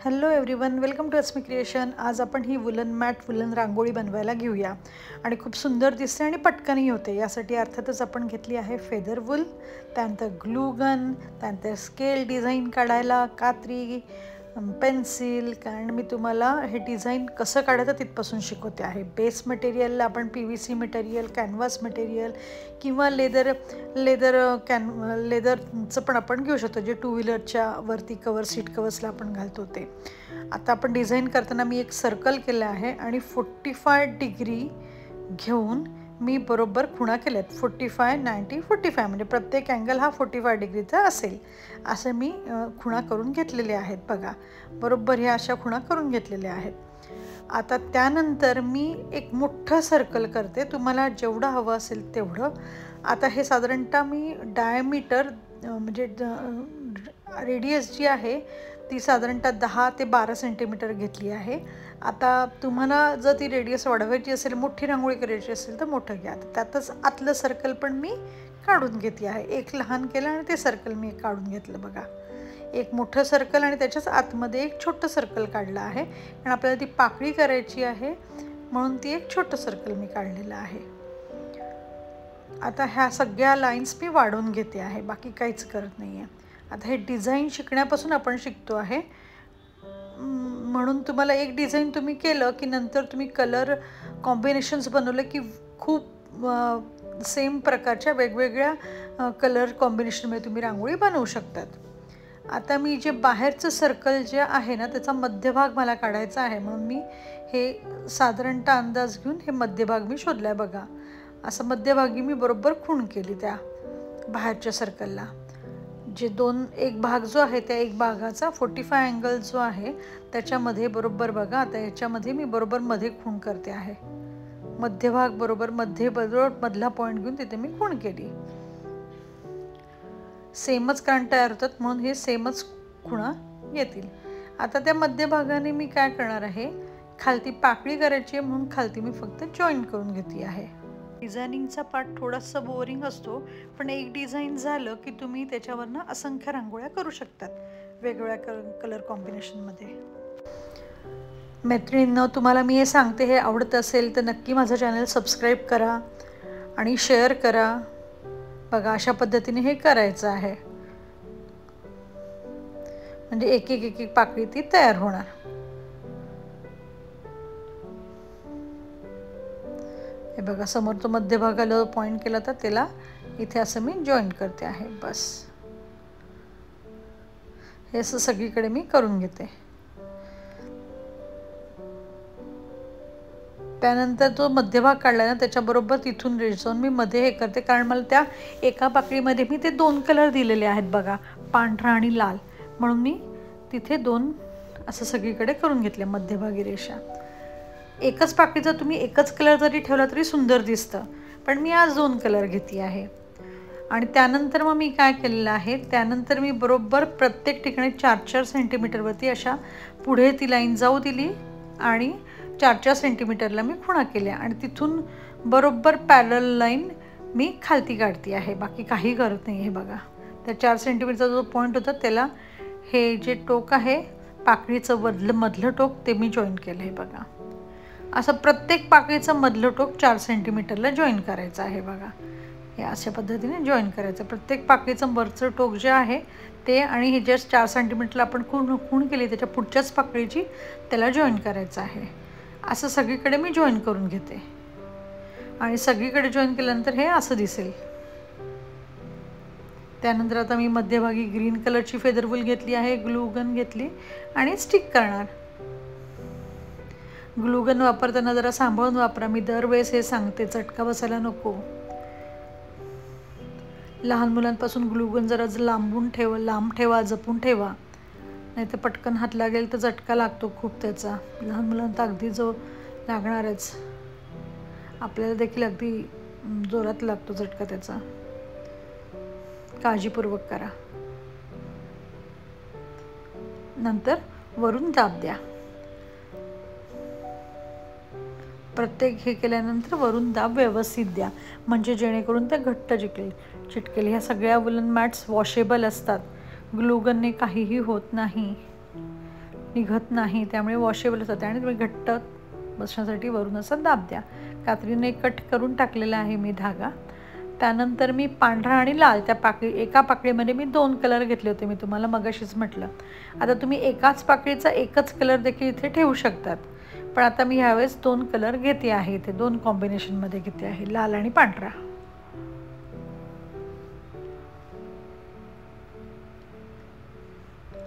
Hello everyone, welcome to Asmi creation. आज आपण ही वुलन मॅट वुलन रांगोळी बनवायला घेऊया आणि खूप सुंदर दिसते आणि पटकनही होते। यासाठी अर्थातच आपण घेतली आहे फेदर वूल, त्यानंतर ग्लू गन, त्यानंतर स्केल डिझाईन काढायला कात्री, पेन्सिल। कारण मी तुम्हाला हे डिझाईन कसं काढायचं तिथपासून शिकवते आहे। बेस मटेरियलला आपण PVC मटेरियल, कॅनव्हास मटेरियल किंवा लेदरचं पण आपण घेऊ शकतो, जे टू व्हीलरच्या वरती कवर सीट कवर्सला आपण घालतो ते। आता आपण डिझाईन करताना मी एक सर्कल केलं आहे आणि 45 डिग्री घेऊन मी बरोबर खुणा केल्यात। 45, 90, 45 म्हणजे प्रत्येक अँगल हा 45 डिग्रीचा असेल असं मी खुणा करून घेतलेले आहेत। बघा, बरोबर ह्या अशा खुणा करून घेतलेल्या आहेत। आता त्यानंतर मी एक मोठं सर्कल करते, तुम्हाला जेवढं हवं असेल तेवढं। आता हे साधारणतः मी डायमीटर म्हणजे रेडियस जी आहे ती साधारणतः 10 ते 12 सेंटीमीटर घेतली आहे। आता तुम्हाला जर ती रेडियस वाढवायची असेल, मोठी रांगोळी करायची असेल तर मोठं घ्या। त्यातच आतलं सर्कल पण मी काढून घेतली आहे। एक लहान केलं आणि ते सर्कल मी काढून घेतलं। बघा, एक मोठं सर्कल आणि त्याच्याच आतमध्ये एक छोटं सर्कल काढलं आहे, कारण आपल्याला ती पाकळी करायची आहे म्हणून ती एक छोटं सर्कल मी काढलेलं आहे। आता ह्या सगळ्या लाईन्स मी वाढवून घेते आहे, बाकी काहीच करत नाही आहे। आता हे डिझाईन शिकण्यापासून आपण शिकतो आहे, म्हणून तुम्हाला एक डिझाईन तुम्ही केलं की नंतर तुम्ही कलर कॉम्बिनेशन्स बनवले की खूप सेम प्रकारच्या वेगवेगळ्या कलर कॉम्बिनेशनमध्ये तुम्ही रांगोळी बनवू शकतात। आता मी जे बाहेरचं सर्कल जे आहे ना, त्याचा मध्यभाग मला काढायचा आहे, म्हणून मी हे साधारणतः अंदाज घेऊन हे मध्यभाग मी शोधला आहे। बघा, असं मध्यभागी मी बरोबर खूण केली त्या बाहेरच्या सर्कलला। जे एक भाग जो आहे त्या एक भागाचा 45 अँगल जो आहे त्याच्यामध्ये बरोबर बघा, आता याच्यामध्ये मी बरोबर मध्ये खूण करते आहे। मध्यभाग बरोबर मधला पॉईंट घेऊन तिथे मी खूण केली। सेमच कारण तयार होतात म्हणून हे सेमच खुणा येतील। आता त्या मध्यभागाने मी काय करणार आहे, खालती पाकळी करायची आहे म्हणून खालती मी फक्त जॉईन करून घेतली आहे। डिझायनिंगचा पार्ट थोडासा बोरिंग असतो, पण एक डिझाईन झालं की तुम्ही त्याच्यावरनं असंख्य रांगोळ्या करू शकतात वेगवेगळ्या कलर कॉम्बिनेशनमध्ये। मैत्रिणींनो, तुम्हाला मी हे सांगते, हे आवडत असेल तर नक्की माझं चॅनल सबस्क्राईब करा आणि शेअर करा। बघा, अशा पद्धतीने हे करायचं आहे, म्हणजे एक एक पाकळी ती तयार होणार। हे बघा, समोर तो मध्यभागाला पॉईंट केला तर त्याला इथे असं मी जॉईन करते आहे। बस हे असं सगळीकडे मी करून घेते। त्यानंतर तो मध्यभाग काढला ना, त्याच्याबरोबर तिथून रेष जाऊन मी मध्ये हे करते, कारण मला त्या एका पाकळीमध्ये मी ते 2 कलर दिलेले आहेत बघा, पांढरा आणि लाल, म्हणून मी तिथे 2 असं सगळीकडे करून घेतले मध्यभागी रेषा। एकच पाकळीचा तुम्ही एकच कलर जरी ठेवला तरी सुंदर दिसतं, पण मी आज 2 कलर घेतली आहे। आणि त्यानंतर मग मी काय केलेलं आहे, त्यानंतर मी बरोबर प्रत्येक ठिकाणी 4-4 सेंटीमीटरवरती अशा पुढे ती लाईन जाऊ दिली आणि 4-4 सेंटीमीटरला मी खुणा केल्या आणि तिथून बरोबर पॅरल लाईन मी खालती काढते आहे, बाकी काही करत नाही। हे बघा, त्या 4 सेंटीमीटरचा जो पॉईंट होता त्याला हे जे टोक आहे पाकळीचं मधलं टोक ते मी जॉईन केलं आहे। बघा, असं प्रत्येक पाकळीचं मधलं टोक 4 सेंटीमीटरला जॉईन करायचं आहे। बघा, हे अशा पद्धतीने जॉईन करायचं प्रत्येक पाकळीचं वरचं टोक जे आहे ते, आणि हे जस्ट 4 सेंटीमीटरला आपण खूण केली त्याच्या पुढच्याच पाकळीची त्याला जॉईन करायचं आहे। असं सगळीकडे मी जॉईन करून घेते आणि सगळीकडे जॉईन केल्यानंतर हे असं दिसेल। त्यानंतर आता मी मध्यभागी ग्रीन कलरची फेदर वूल घेतली आहे, ग्लू गन घेतली आणि स्टिक करणार। ग्लू गन वापरताना जरा सांभाळून वापरा, मी दरवेळेस हे सांगते, चटका बसायला नको। लहान मुलांपासून ग्लू गन जरा लांब ठेवा, जपून ठेवा, नाही तर पटकन हात लागेल तर झटका लागतो खूप त्याचा। लहान मुलांना अगदी जो लागणारच, आपल्याला देखील अगदी जोरात लागतो झटका त्याचा, काळजीपूर्वक करा। नंतर वरून दाब द्या, प्रत्येक हे केल्यानंतर वरून दाब व्यवस्थित द्या, म्हणजे जेणेकरून ते घट्ट चिटकेल। ह्या सगळ्या वुलन मॅट्स वॉशेबल असतात, ग्लू गनने काहीही होत नाही। निघत नाही, त्यामुळे वॉशेबलच होते आणि तुम्ही घट्ट बसण्यासाठी वरून असं दाब द्या. कात्रीने कट करून टाकलेला आहे मी धागा. त्यानंतर मी पांढरा आणि लाल त्या एका पाकळीमध्ये मी 2 कलर घेतले होते, मी तुम्हाला मगाशीच म्हटलं. आता तुम्ही एकाच पाकळीचा एकच कलर देखील इथे ठेवू शकतात, पण आता मी ह्यावेळेस 2 कलर घेते आहे. इथे 2 कॉम्बिनेशनमध्ये घेते आहे, लाल आणि पांढरा.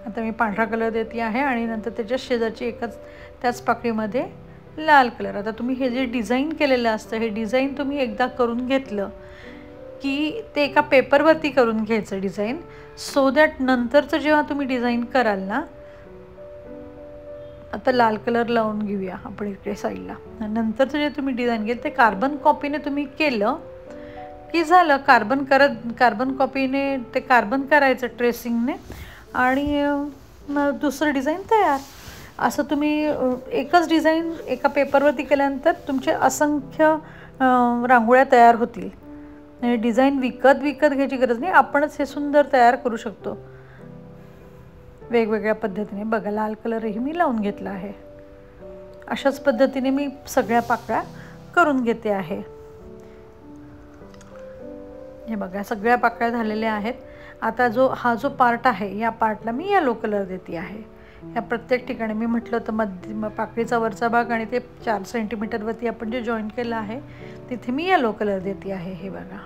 आता मी पांढरा कलर देते आहे आणि नंतर त्याच्या शेजारची त्याच पाकळीमध्ये लाल कलर. आता तुम्ही हे जे डिझाईन केलेलं असतं, हे डिझाईन तुम्ही एकदा करून घेतलं की ते एका पेपरवरती करून घ्यायचं डिझाईन, सो दॅट नंतरचं जेव्हा तुम्ही डिझाईन कराल ना, आता लाल कलर लावून घेऊया आपण इकडे साईडला. नंतरचं जे तुम्ही डिझाईन केलं ते कार्बन कॉपीने तुम्ही केलं की झालं. कार्बन कॉपीने ते कार्बन करायचं ट्रेसिंगने आणि दुसरं डिझाईन तयार. असं तुम्ही एकच डिझाईन एका पेपरवरती केल्यानंतर तुमचे असंख्य रांगोळ्या तयार होतील. डिझाईन विकत घ्यायची गरज नाही, आपणच हे सुंदर तयार करू शकतो वेगवेगळ्या पद्धतीने. बघा, लाल कलरही मी लावून घेतला आहे. अशाच पद्धतीने मी सगळ्या पाकळ्या करून घेते आहे. हे बघा, सगळ्या पाकळ्या झालेल्या आहेत. आता हा जो पार्ट आहे, या पार्टला मी येलो कलर देते आहे. या प्रत्येक ठिकाणी मी म्हटलं होतं पाकळीचा वरचा भाग आणि ते 4 सेंटीमीटरवरती आपण जे जॉईन केलं आहे तिथे मी येलो कलर देते आहे. हे बघा,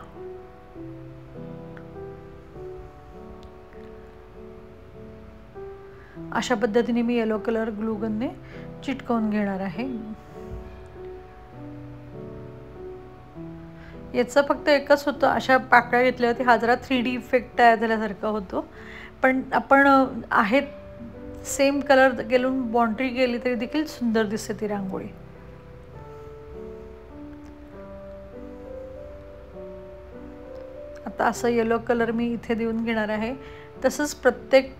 अशा पद्धतीने मी येलो कलर ग्लू गनने चिटकवून घेणार आहे. याचं फक्त एकच होतं, अशा पाकळ्या घेतल्यावरती हा जरा 3D इफेक्ट तयार झाल्यासारखा होतो, पण आपण आहेत सेम कलर गेलून बाउंड्री केली तरी देखील सुंदर दिसते ती रांगोळी. आता असं येलो कलर मी इथे देऊन घेणार आहे. तसंच प्रत्येक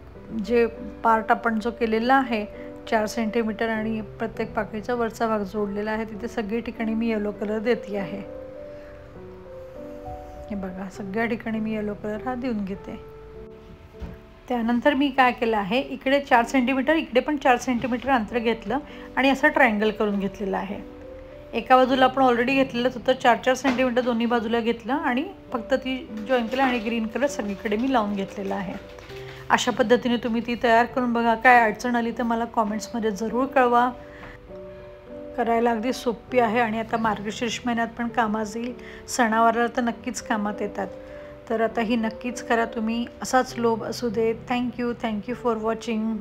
जे पार्ट आपण जो केलेला आहे 4 सेंटीमीटर आणि प्रत्येक पाकळीचा वरचा भाग जोडलेला आहे तिथे सगळी ठिकाणी मी येलो कलर देते आहे. हे बघा, सगळ्या ठिकाणी मी येलो कलर हा देऊन घेते. त्यानंतर मी काय केलं आहे, इकडे 4 सेंटीमीटर, इकडे पण 4 सेंटीमीटर अंतर घेतलं आणि असं ट्रायंगल करून घेतलेलं आहे. एका बाजूला आपण ऑलरेडी घेतलेलंच होतं, 4-4 सेंटीमीटर दोन्ही बाजूला घेतलं आणि फक्त ती जॉईन केलं आणि ग्रीन कलर सगळीकडे मी लावून घेतलेला आहे. अशा पद्धतीने तुम्ही ती तयार करून बघा. काय अडचण आली तर मला कॉमेंट्समध्ये जरूर कळवा. करायला अगदी सोपी आहे आणि आता मार्गशीर्ष महिन्यात पण कामात येईल. सणावाराला तर नक्कीच कामात येतात. तर आता ही नक्कीच करा तुम्ही. असाच लोभ असू दे. Thank you for watching.